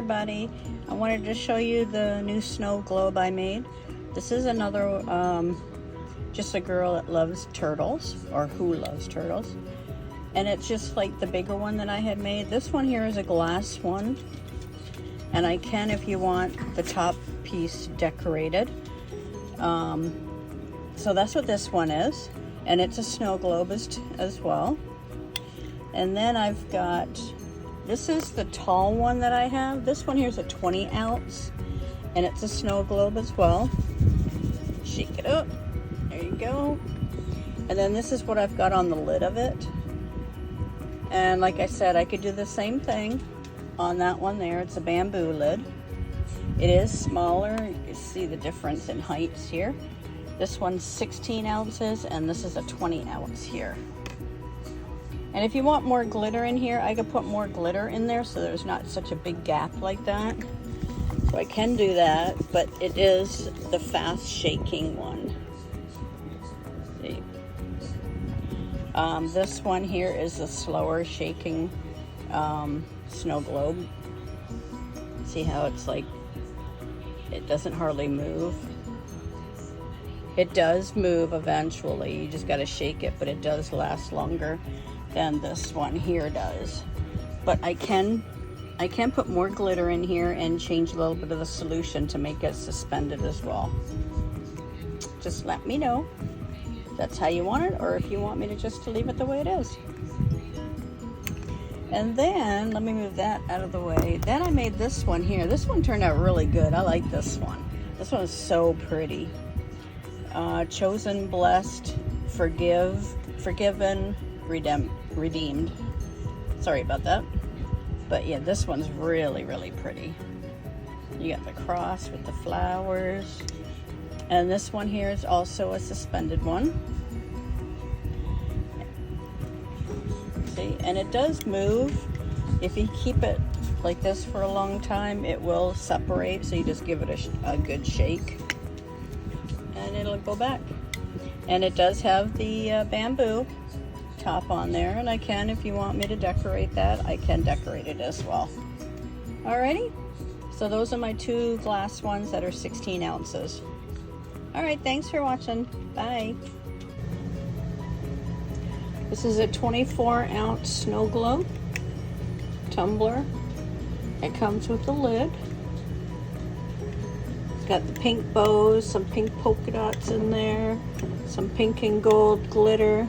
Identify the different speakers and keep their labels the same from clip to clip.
Speaker 1: everybody. I wanted to show you the new snow globe I made. This is another, just a girl that loves turtles, or who loves turtles. And it's just like the bigger one that I had made. This one here is a glass one. And I can, if you want, the top piece decorated. So that's what this one is. And it's a snow globe as well. And then I've got, this is the tall one that I have. This one here is a 20 ounce. And it's a snow globe as well. Shake it up. There you go. And then this is what I've got on the lid of it. And like I said, I could do the same thing on that one there. It's a bamboo lid. It is smaller. You can see the difference in heights here. This one's 16 ounces and this is a 20 ounce here. And if you want more glitter in here, I could put more glitter in there so there's not such a big gap like that. So I can do that, but it is the fast shaking one. See? This one here is the slower shaking snow globe. See how it's like, it doesn't hardly move. It does move eventually, you just got to shake it, but it does last longer than this one here does. But I can put more glitter in here and change a little bit of the solution to make it suspended as well. Just let me know if that's how you want it, or if you want me to just leave it the way it is. And then, let me move that out of the way. Then I made this one here. This one turned out really good. I like this one. This one is so pretty. Chosen, blessed, forgiven, redeemed. Sorry about that. But yeah, this one's really, really pretty. You got the cross with the flowers. And this one here is also a suspended one. See, and it does move. If you keep it like this for a long time, it will separate. So you just give it a good shake. And it'll go back. And it does have the bamboo top on there, and I can, if you want me to decorate that, I can decorate it as well. Alrighty, so those are my two glass ones that are 16 ounces. Alright, thanks for watching. Bye. This is a 24 ounce snow globe tumbler. It comes with a lid. It's got the pink bows, some pink polka dots in there, some pink and gold glitter.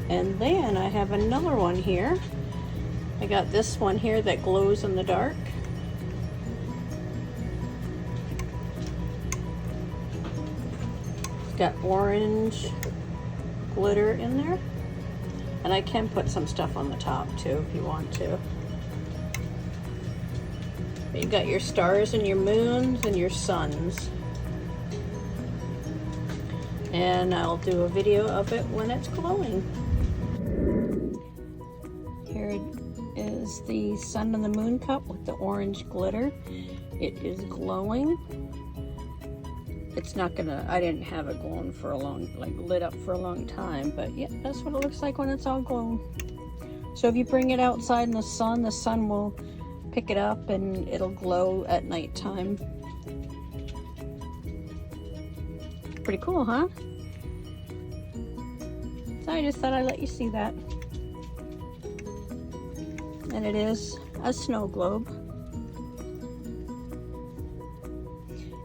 Speaker 1: And then I have another one here. I got this one here that glows in the dark. It's got orange glitter in there. And I can put some stuff on the top too if you want to. But you've got your stars and your moons and your suns. And I'll do a video of it when it's glowing. Here is the sun and the moon cup with the orange glitter. It is glowing. It's not gonna, I didn't have it glowing for a long, like lit up for a long time, but yeah, that's what it looks like when it's all glowing. So if you bring it outside in the sun will pick it up and it'll glow at nighttime. Pretty cool, huh? So I just thought I'd let you see that. And it is a snow globe.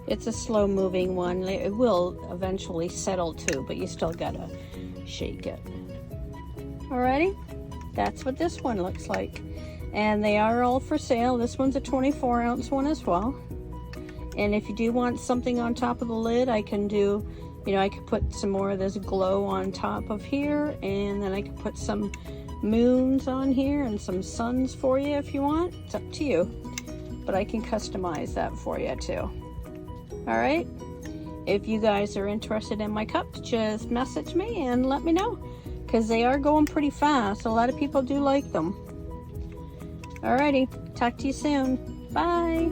Speaker 1: It's a slow moving one. It will eventually settle too, but you still gotta shake it. Alrighty, that's what this one looks like. And they are all for sale. This one's a 24 ounce one as well. And if you do want something on top of the lid, I can do, you know, I could put some more of this glow on top of here, and then I could put some moons on here and some suns for you if you want. It's up to you. But I can customize that for you too. Alright? If you guys are interested in my cups, just message me and let me know. Because they are going pretty fast. A lot of people do like them. Alrighty. Talk to you soon. Bye.